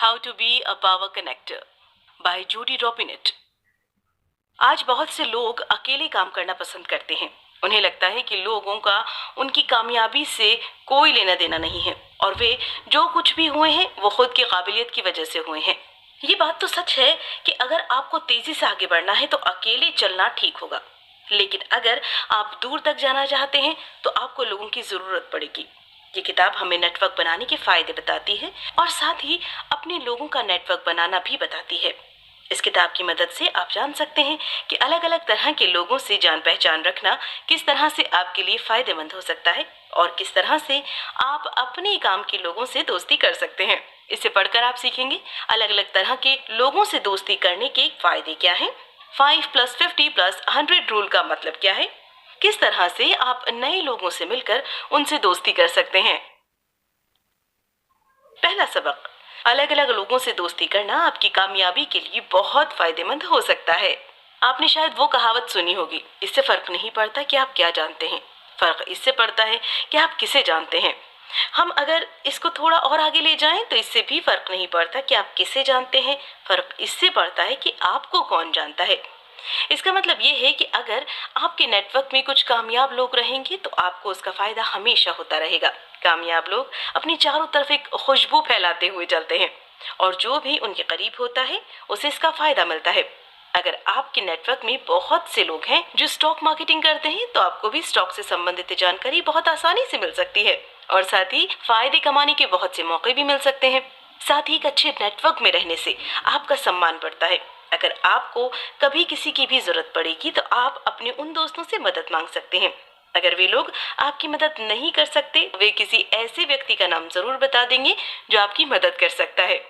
How to be a power connector by Judy Robinette. आज बहुत से लोग अकेले काम करना पसंद करते हैं। उन्हें लगता है कि लोगों का उनकी कामयाबी से कोई लेना देना नहीं है और वे जो कुछ भी हुए हैं वो खुद की काबिलियत की वजह से हुए हैं। ये बात तो सच है कि अगर आपको तेजी से आगे बढ़ना है तो अकेले चलना ठीक होगा, लेकिन अगर आप दूर तक जाना चाहते हैं तो आपको लोगों की जरूरत पड़ेगी। ये किताब हमें नेटवर्क बनाने के फायदे बताती है और साथ ही अपने लोगों का नेटवर्क बनाना भी बताती है। इस किताब की मदद से आप जान सकते हैं कि अलग अलग तरह के लोगों से जान पहचान रखना किस तरह से आपके लिए फायदेमंद हो सकता है और किस तरह से आप अपने काम के लोगों से दोस्ती कर सकते हैं। इसे पढ़कर आप सीखेंगे अलग अलग तरह के लोगों से दोस्ती करने के फायदे क्या हैं, 5+50+100 रूल का मतलब क्या है, किस तरह से आप नए लोगों से मिलकर उनसे दोस्ती कर सकते हैं। पहला सबक, अलग अलग लोगों से दोस्ती करना आपकी कामयाबी के लिए बहुत फायदेमंद हो सकता है। आपने शायद वो कहावत सुनी होगी, इससे फर्क नहीं पड़ता कि आप क्या जानते हैं, फर्क इससे पड़ता है कि आप किसे जानते हैं। हम अगर इसको थोड़ा और आगे ले जाएं तो इससे भी फर्क नहीं पड़ता कि आप किसे जानते हैं, फर्क इससे पड़ता है कि आपको कौन जानता है। इसका मतलब ये है कि अगर आपके नेटवर्क में कुछ कामयाब लोग रहेंगे तो आपको उसका फायदा हमेशा होता रहेगा। कामयाब लोग अपनी चारों तरफ एक खुशबू फैलाते हुए चलते हैं और जो भी उनके करीब होता है उसे इसका फायदा मिलता है। अगर आपके नेटवर्क में बहुत से लोग हैं जो स्टॉक मार्केटिंग करते हैं तो आपको भी स्टॉक से संबंधित जानकारी बहुत आसानी से मिल सकती है और साथ ही फायदे कमाने के बहुत से मौके भी मिल सकते हैं। साथ ही एक अच्छे नेटवर्क में रहने से आपका सम्मान बढ़ता है। अगर आपको कभी किसी की भी जरूरत पड़ेगी तो आप अपने उन दोस्तों से मदद मांग सकते हैं। अगर वे लोग आपकी मदद नहीं कर सकते, वे किसी ऐसे व्यक्ति का नाम जरूर बता देंगे जो आपकी मदद कर सकता है।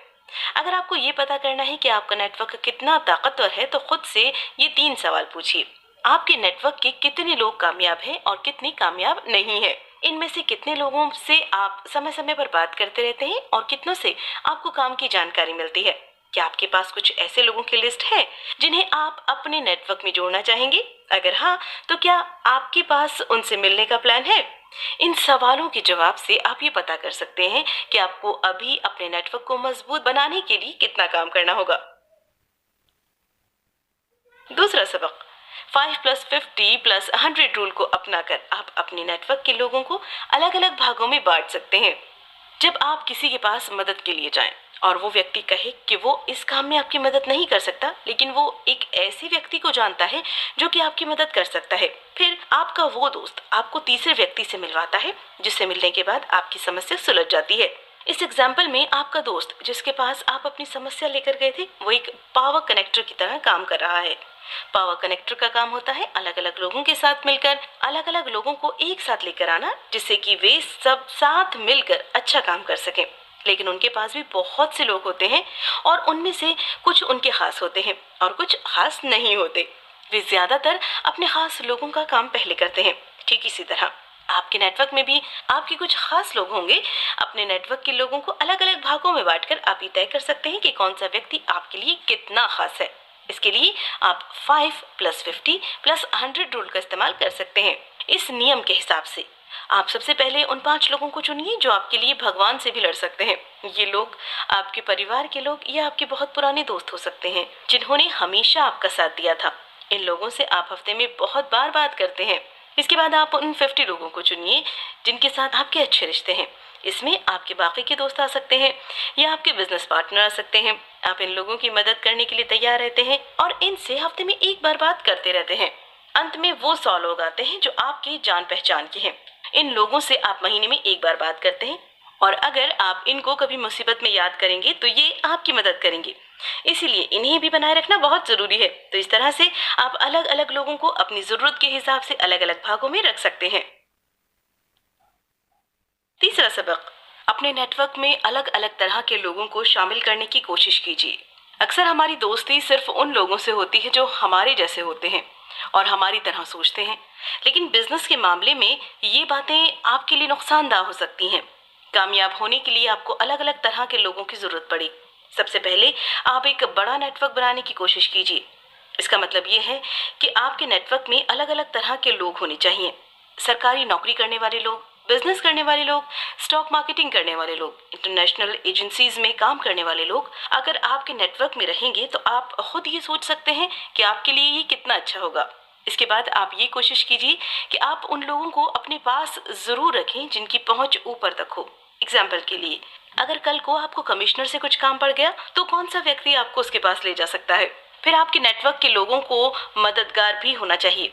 अगर आपको ये पता करना है कि आपका नेटवर्क कितना ताकतवर है तो खुद से ये 3 सवाल पूछिए। आपके नेटवर्क के कितने लोग कामयाब हैं और कितने कामयाब नहीं है। इनमें से कितने लोगों से आप समय समय पर बात करते रहते हैं और कितनों से आपको काम की जानकारी मिलती है। क्या आपके पास कुछ ऐसे लोगों की लिस्ट है जिन्हें आप अपने नेटवर्क में जोड़ना चाहेंगे? अगर हाँ, तो क्या आपके पास उनसे मिलने का प्लान है? इन सवालों के जवाब से आप ये पता कर सकते हैं कि आपको अभी अपने नेटवर्क को मजबूत बनाने के लिए कितना काम करना होगा। दूसरा सबक, 5+50+100 रूल को अपनाकर आप अपने नेटवर्क के लोगों को अलग अलग भागों में बांट सकते हैं। जब आप किसी के पास मदद के लिए जाएं और वो व्यक्ति कहे कि वो इस काम में आपकी मदद नहीं कर सकता, लेकिन वो एक ऐसे व्यक्ति को जानता है जो कि आपकी मदद कर सकता है, फिर आपका वो दोस्त आपको तीसरे व्यक्ति से मिलवाता है जिससे मिलने के बाद आपकी समस्या सुलझ जाती है। इस एग्जाम्पल में आपका दोस्त जिसके पास आप अपनी समस्या लेकर गए थे वो एक पावर कनेक्टर की तरह काम कर रहा है। पावर कनेक्टर का काम होता है अलग अलग लोगों के साथ मिलकर अलग अलग लोगों को एक साथ लेकर आना, जिससे कि वे सब साथ मिलकर अच्छा काम कर सकें। लेकिन उनके पास भी बहुत से लोग होते हैं और उनमें से कुछ उनके खास होते हैं और कुछ खास नहीं होते। वे ज्यादातर अपने खास लोगों का काम पहले करते हैं। ठीक इसी तरह आपके नेटवर्क में भी आपके कुछ खास लोग होंगे। अपने नेटवर्क के लोगों को अलग अलग भागों में बांटकर आप ये तय कर सकते हैं कि कौन सा व्यक्ति आपके लिए कितना खास है। इसके लिए आप 5+50+100 रूल का इस्तेमाल कर सकते हैं। इस नियम के हिसाब से आप सबसे पहले उन 5 लोगों को चुनिए जो आपके लिए भगवान से भी लड़ सकते हैं। ये लोग आपके परिवार के लोग या आपके बहुत पुराने दोस्त हो सकते हैं जिन्होंने हमेशा आपका साथ दिया था। इन लोगों से आप हफ्ते में बहुत बार बात करते हैं। इसके बाद आप उन 50 लोगों को चुनिए जिनके साथ आपके अच्छे रिश्ते हैं। इसमें आपके बाकी के दोस्त आ सकते हैं या आपके बिजनेस पार्टनर आ सकते हैं। आप इन लोगों की मदद करने के लिए तैयार रहते हैं और इनसे हफ्ते में एक बार बात करते रहते हैं। अंत में वो 100 लोग आते हैं जो आपकी जान पहचान के हैं। इन लोगों से आप महीने में एक बार बात करते हैं और अगर आप इनको कभी मुसीबत में याद करेंगे तो ये आपकी मदद करेंगे, इसीलिए इन्हें भी बनाए रखना बहुत जरूरी है। तो इस तरह से आप अलग अलग लोगों को अपनी जरूरत के हिसाब से अलग अलग भागों में रख सकते हैं। तीसरा सबक, अपने नेटवर्क में अलग अलग तरह के लोगों को शामिल करने की कोशिश कीजिए। अक्सर हमारी दोस्ती सिर्फ उन लोगों से होती है जो हमारे जैसे होते हैं और हमारी तरह सोचते हैं, लेकिन बिजनेस के मामले में ये बातें आपके लिए नुकसानदाह हो सकती हैं। कामयाब होने के लिए आपको अलग अलग तरह के लोगों की जरूरत पड़ी। सबसे पहले आप एक बड़ा नेटवर्क बनाने की कोशिश कीजिए। इसका मतलब ये है कि आपके नेटवर्क में अलग अलग तरह के लोग होने चाहिए। सरकारी नौकरी करने वाले लोग, बिजनेस करने वाले लोग, स्टॉक मार्केटिंग करने वाले लोग, इंटरनेशनल एजेंसीज में काम करने वाले लोग अगर आपके नेटवर्क में रहेंगे तो आप खुद ये सोच सकते हैं कि आपके लिए ये कितना अच्छा होगा। इसके बाद आप ये कोशिश कीजिए कि आप उन लोगों को अपने पास जरूर रखें जिनकी पहुंच ऊपर तक हो। एग्जाम्पल के लिए, अगर कल को आपको कमिश्नर से कुछ काम पड़ गया तो कौन सा व्यक्ति आपको उसके पास ले जा सकता है। फिर आपके नेटवर्क के लोगों को मददगार भी होना चाहिए।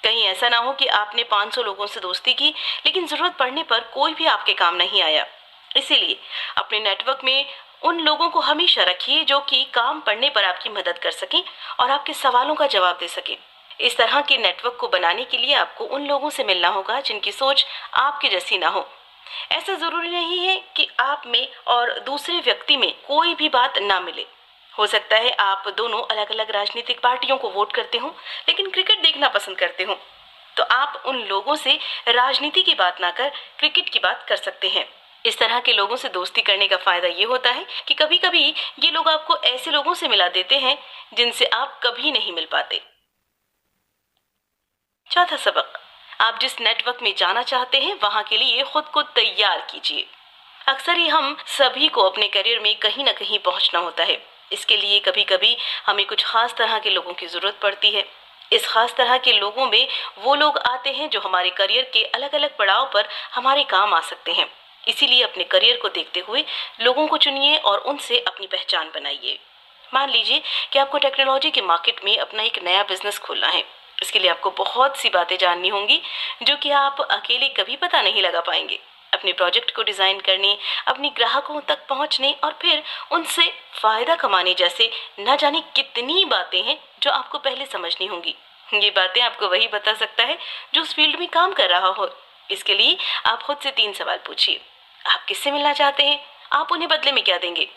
कहीं ऐसा ना हो कि आपने 500 लोगों से दोस्ती की लेकिन जरूरत पड़ने पर कोई भी आपके काम नहीं आया। इसीलिए अपने नेटवर्क में उन लोगों को हमेशा रखिए जो कि काम पड़ने पर आपकी मदद कर सकें और आपके सवालों का जवाब दे सकें। इस तरह के नेटवर्क को बनाने के लिए आपको उन लोगों से मिलना होगा जिनकी सोच आपके जैसी ना हो। ऐसा जरूरी नहीं है कि आप में और दूसरे व्यक्ति में कोई भी बात ना मिले। हो सकता है आप दोनों अलग अलग राजनीतिक पार्टियों को वोट करते हो लेकिन क्रिकेट देखना पसंद करते हो, तो आप उन लोगों से राजनीति की बात ना कर क्रिकेट की बात कर सकते हैं। इस तरह के लोगों से दोस्ती करने का फायदा ये होता है कि कभी कभी ये लोग आपको ऐसे लोगों से मिला देते हैं जिनसे आप कभी नहीं मिल पाते। चौथा सबक, आप जिस नेटवर्क में जाना चाहते हैं वहां के लिए खुद को तैयार कीजिए। अक्सर ही हम सभी को अपने करियर में कहीं ना कहीं पहुंचना होता है। इसके लिए कभी कभी हमें कुछ खास तरह के लोगों की जरूरत पड़ती है। इस खास तरह के लोगों में वो लोग आते हैं जो हमारे करियर के अलग अलग पड़ाव पर हमारे काम आ सकते हैं। इसीलिए अपने करियर को देखते हुए लोगों को चुनिए और उनसे अपनी पहचान बनाइए। मान लीजिए कि आपको टेक्नोलॉजी के मार्केट में अपना एक नया बिजनेस खोलना है। इसके लिए आपको बहुत सी बातें जाननी होंगी जो कि आप अकेले कभी पता नहीं लगा पाएंगे। अपने प्रोजेक्ट को डिजाइन करने, अपने ग्राहकों तक पहुंचने और फिर उनसे फायदा कमाने जैसे न जाने कितनी बातें हैं जो आपको पहले समझनी होंगी। ये बातें आपको वही बता सकता है जो उस फील्ड में काम कर रहा हो। इसके लिए आप खुद से 3 सवाल पूछिए। आप किससे मिलना चाहते हैं? आप उन्हें बदले में क्या देंगे?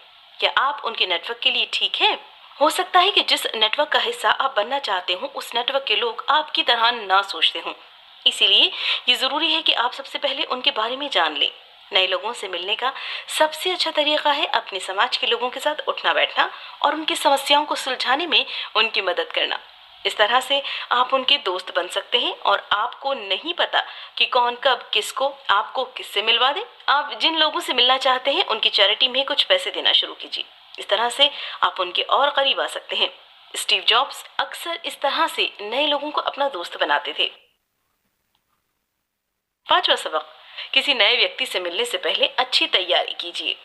क्या आप उनके नेटवर्क के लिए ठीक है? हो सकता है कि जिस नेटवर्क का हिस्सा आप बनना चाहते हो उस नेटवर्क के लोग आपकी तरह ना सोचते हों। इसीलिए ये जरूरी है कि आप सबसे पहले उनके बारे में जान लें। नए लोगों से मिलने का सबसे अच्छा तरीका है अपने समाज के लोगों के साथ उठना बैठना और उनकी समस्याओं को सुलझाने में उनकी मदद करना। इस तरह से आप उनके दोस्त बन सकते हैं और आपको नहीं पता कि कौन कब किसको आपको किससे मिलवा दे। आप जिन लोगों से मिलना चाहते हैं उनकी चैरिटी में कुछ पैसे देना शुरू कीजिए। इस तरह से आप उनके और करीब आ सकते हैं। स्टीव जॉब्स अक्सर इस तरह से नए लोगों को अपना दोस्त बनाते थे। 5वां सबक, किसी नए व्यक्ति से मिलने से पहले अच्छी तैयारी कीजिए।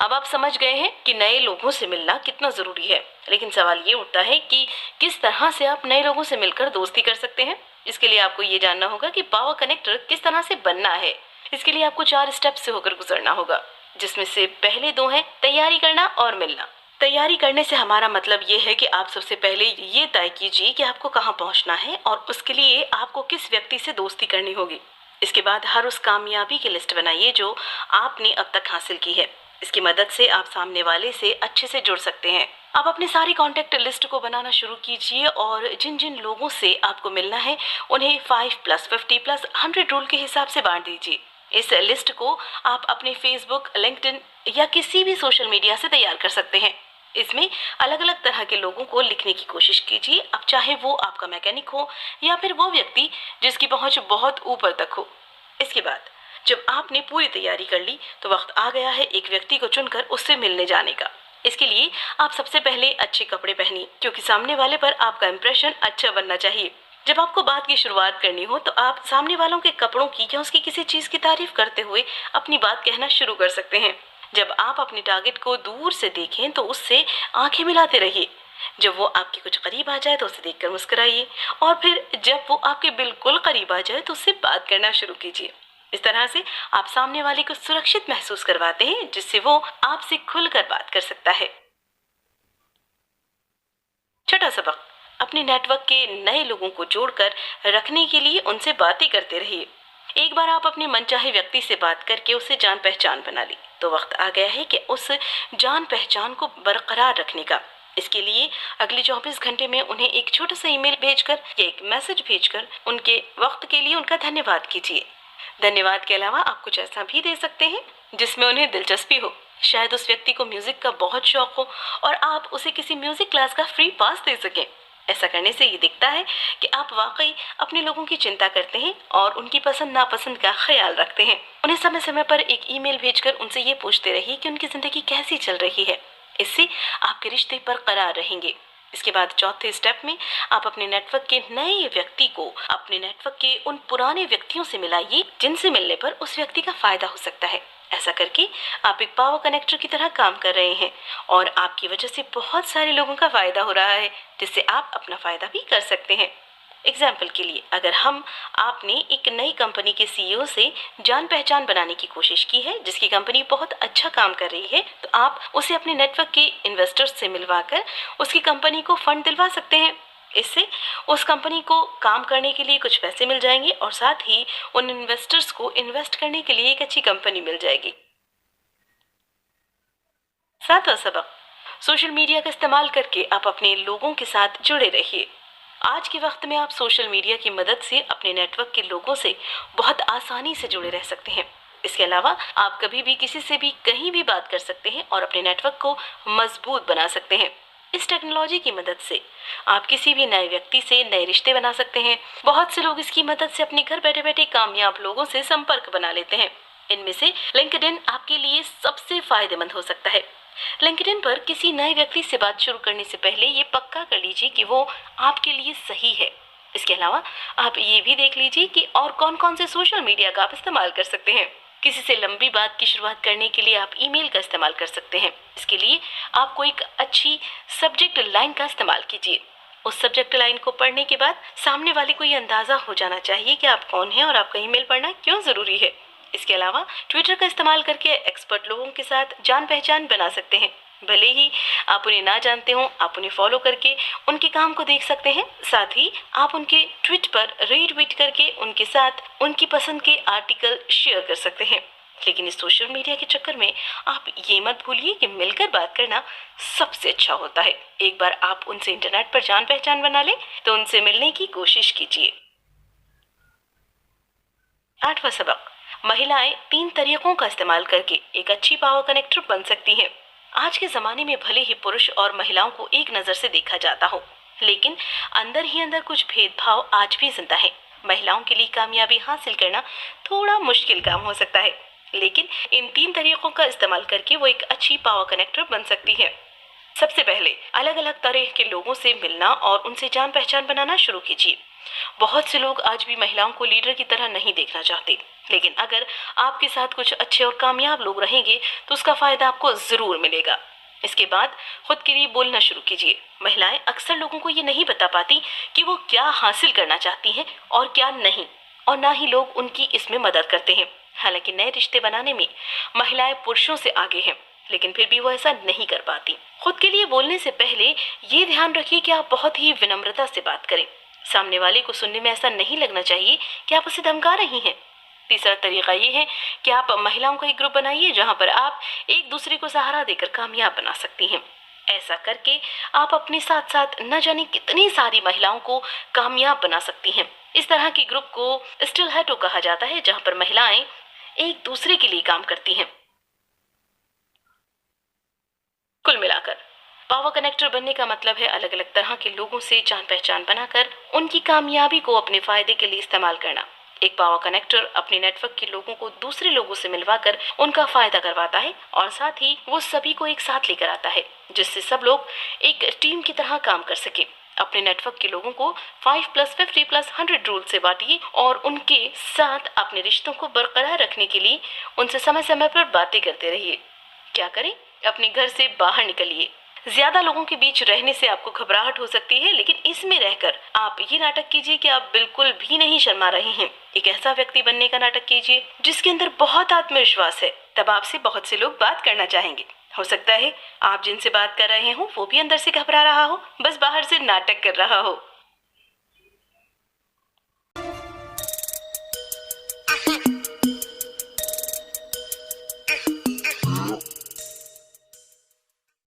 अब आप समझ गए हैं कि नए लोगों से मिलना कितना जरूरी है, लेकिन सवाल ये उठता है कि किस तरह से आप नए लोगों से मिलकर दोस्ती कर सकते हैं। इसके लिए आपको ये जानना होगा कि पावर कनेक्टर किस तरह से बनना है। इसके लिए आपको 4 स्टेप से होकर गुजरना होगा, जिसमें से पहले 2 हैं तैयारी करना और मिलना। तैयारी करने से हमारा मतलब ये है कि आप सबसे पहले ये तय कीजिए कि आपको कहाँ पहुँचना है और उसके लिए आपको किस व्यक्ति से दोस्ती करनी होगी। इसके बाद हर उस कामयाबी की लिस्ट बनाइए जो आपने अब तक हासिल की है। इसकी मदद से आप सामने वाले से अच्छे से जुड़ सकते हैं। आप अपने सारी कॉन्टेक्ट लिस्ट को बनाना शुरू कीजिए और जिन जिन लोगों से आपको मिलना है उन्हें 5+50+100 रूल के हिसाब से बांट दीजिए। इस लिस्ट को आप अपने फेसबुक, लिंक्डइन या किसी भी सोशल मीडिया से तैयार कर सकते हैं। इसमें अलग अलग तरह के लोगों को लिखने की कोशिश कीजिए, अब चाहे वो आपका मैकेनिक हो या फिर वो व्यक्ति जिसकी पहुंच बहुत ऊपर तक हो। इसके बाद जब आपने पूरी तैयारी कर ली तो वक्त आ गया है एक व्यक्ति को चुनकर उससे मिलने जाने का। इसके लिए आप सबसे पहले अच्छे कपड़े पहनिए, क्योंकि सामने वाले पर आपका इंप्रेशन अच्छा बनना चाहिए। जब आपको बात की शुरुआत करनी हो तो आप सामने वालों के कपड़ों की या उसकी किसी चीज की तारीफ करते हुए अपनी बात कहना शुरू कर सकते हैं। जब आप अपने टारगेट को दूर से देखें तो उससे आंखें मिलाते रहिए। जब वो आपके कुछ करीब आ जाए तो उसे देखकर मुस्कुराइए और फिर जब वो आपके बिल्कुल करीब आ जाए तो उससे बात करना शुरू कीजिए। इस तरह से आप सामने वाले को सुरक्षित महसूस करवाते हैं, जिससे वो आपसे खुलकर बात कर सकता है। छठा सबक, अपने नेटवर्क के नए लोगों को जोड़कर रखने के लिए उनसे बातें करते रहिए। एक बार आप अपने मनचाहे व्यक्ति से बात करके उसे जान पहचान बना ली तो वक्त आ गया है कि उस जान पहचान को बरकरार रखने का। इसके लिए अगले 24 घंटे में उन्हें एक छोटा सा ईमेल भेजकर या एक मैसेज भेजकर उनके वक्त के लिए उनका धन्यवाद कीजिए। धन्यवाद के अलावा आप कुछ ऐसा भी दे सकते हैं जिसमें उन्हें दिलचस्पी हो। शायद उस व्यक्ति को म्यूजिक का बहुत शौक हो और आप उसे किसी म्यूजिक क्लास का फ्री पास दे सकें। ऐसा करने से ये दिखता है कि आप वाकई अपने लोगों की चिंता करते हैं और उनकी पसंद नापसंद का ख्याल रखते हैं। उन्हें समय समय पर एक ईमेल भेजकर उनसे ये पूछते रहिए कि उनकी जिंदगी कैसी चल रही है। इससे आपके रिश्ते बरकरार रहेंगे। इसके बाद चौथे स्टेप में आप अपने नेटवर्क के नए व्यक्ति को अपने नेटवर्क के उन पुराने व्यक्तियों से मिलाइए जिनसे मिलने पर उस व्यक्ति का फायदा हो सकता है। ऐसा करके आप एक पावर कनेक्टर की तरह काम कर रहे हैं और आपकी वजह से बहुत सारे लोगों का फायदा हो रहा है, जिससे आप अपना फायदा भी कर सकते हैं। एग्जाम्पल के लिए, अगर आपने एक नई कंपनी के सीईओ से जान पहचान बनाने की कोशिश की है जिसकी कंपनी बहुत अच्छा काम कर रही है, तो आप उसे अपने नेटवर्क के इन्वेस्टर्स से मिलवाकर उसकी कंपनी को फंड दिलवा सकते हैं। इससे उस कंपनी को काम करने के लिए कुछ पैसे मिल जाएंगे और साथ ही उन इन्वेस्टर्स को इन्वेस्ट करने के लिए एक अच्छी कंपनी मिल जाएगी। सातवां सबक, सोशल मीडिया का इस्तेमाल करके आप अपने लोगों के साथ जुड़े रहिए। आज के वक्त में आप सोशल मीडिया की मदद से अपने नेटवर्क के लोगों से बहुत आसानी से जुड़े रह सकते हैं। इसके अलावा आप कभी भी किसी से भी कहीं भी बात कर सकते हैं और अपने नेटवर्क को मजबूत बना सकते हैं। इस टेक्नोलॉजी की मदद से आप किसी भी नए व्यक्ति से नए रिश्ते बना सकते हैं। बहुत से लोग इसकी मदद से अपने घर बैठे बैठे कामयाब लोगों से संपर्क बना लेते हैं। इनमें से लिंक्डइन आपके लिए सबसे फायदेमंद हो सकता है। लिंक्डइन पर किसी नए व्यक्ति से बात शुरू करने से पहले ये पक्का कर लीजिए कि वो आपके लिए सही है। इसके अलावा आप ये भी देख लीजिए कि और कौन कौन से सोशल मीडिया का आप इस्तेमाल कर सकते हैं। किसी से लंबी बात की शुरुआत करने के लिए आप ईमेल का इस्तेमाल कर सकते हैं। इसके लिए आपको एक अच्छी सब्जेक्ट लाइन का इस्तेमाल कीजिए। उस सब्जेक्ट लाइन को पढ़ने के बाद सामने वाले को ये अंदाजा हो जाना चाहिए कि आप कौन हैं और आपका ईमेल पढ़ना क्यों जरूरी है। इसके अलावा ट्विटर का इस्तेमाल करके एक्सपर्ट लोगों के साथ जान पहचान बना सकते हैं। भले ही आप उन्हें ना जानते हो, आप उन्हें फॉलो करके उनके काम को देख सकते हैं। साथ ही आप उनके ट्वीट पर रीट्वीट करके उनके साथ उनकी पसंद के आर्टिकल शेयर कर सकते हैं। लेकिन इस सोशल मीडिया के चक्कर में आप ये मत भूलिए कि मिलकर बात करना सबसे अच्छा होता है। एक बार आप उनसे इंटरनेट पर जान पहचान बना लें तो उनसे मिलने की कोशिश कीजिए। आठवां सबक, महिलाएं 3 तरीकों का इस्तेमाल करके एक अच्छी पावर कनेक्टर बन सकती हैं। आज के जमाने में भले ही पुरुष और महिलाओं को एक नजर से देखा जाता हो, लेकिन अंदर ही अंदर कुछ भेदभाव आज भी जिंदा है। महिलाओं के लिए कामयाबी हासिल करना थोड़ा मुश्किल काम हो सकता है, लेकिन इन 3 तरीकों का इस्तेमाल करके वो एक अच्छी पावर कनेक्टर बन सकती है। सबसे पहले अलग अलग तरह के लोगों से मिलना और उनसे जान पहचान बनाना शुरू कीजिए। बहुत से लोग आज भी महिलाओं को लीडर की तरह नहीं देखना चाहते, लेकिन अगर आपके साथ कुछ अच्छे और कामयाब लोग रहेंगे तो उसका फायदा आपको जरूर मिलेगा। इसके बाद खुद के लिए बोलना शुरू कीजिए। महिलाएं अक्सर लोगों को ये नहीं बता पाती कि वो क्या हासिल करना चाहती हैं और क्या नहीं, और ना ही लोग उनकी इसमें मदद करते हैं। हालांकि नए रिश्ते बनाने में महिलाएं पुरुषों से आगे हैं, लेकिन फिर भी वो ऐसा नहीं कर पाती। खुद के लिए बोलने से पहले ये ध्यान रखिए कि आप बहुत ही विनम्रता से बात करें। सामने वाले को सुनने में ऐसा नहीं लगना चाहिए कि आप उसे धमका रही हैं। तीसरा तरीका ये है कि आप महिलाओं का एक ग्रुप बनाइए जहां पर आप एक दूसरे को सहारा देकर कामयाब बना सकती हैं। ऐसा करके आप अपने साथ साथ न जाने कितनी सारी महिलाओं को कामयाब बना सकती हैं। इस तरह के ग्रुप को स्टिल हेटो कहा जाता है, जहां पर महिलाएं एक दूसरे के लिए काम करती हैं। कुल मिलाकर पावर कनेक्टर बनने का मतलब है अलग अलग तरह के लोगों से जान पहचान बनाकर उनकी कामयाबी को अपने फायदे के लिए इस्तेमाल करना। एक पावर कनेक्टर अपने नेटवर्क के लोगों को दूसरे लोगों से मिलवाकर उनका फायदा करवाता है और साथ ही वो सभी को एक साथ लेकर आता है, जिससे सब लोग एक टीम की तरह काम कर सके। अपने नेटवर्क के लोगों को 5+50+100 रूल से बांटिए और उनके साथ अपने रिश्तों को बरकरार रखने के लिए उनसे समय समय पर बातें करते रहिए। क्या करें? अपने घर से बाहर निकलिए। ज्यादा लोगों के बीच रहने से आपको घबराहट हो सकती है, लेकिन इसमें रहकर आप ये नाटक कीजिए कि आप बिल्कुल भी नहीं शर्मा रहे हैं। एक ऐसा व्यक्ति बनने का नाटक कीजिए जिसके अंदर बहुत आत्मविश्वास है। तब आपसे बहुत से लोग बात करना चाहेंगे। हो सकता है आप जिनसे बात कर रहे हो वो भी अंदर से घबरा रहा हो, बस बाहर से नाटक कर रहा हो।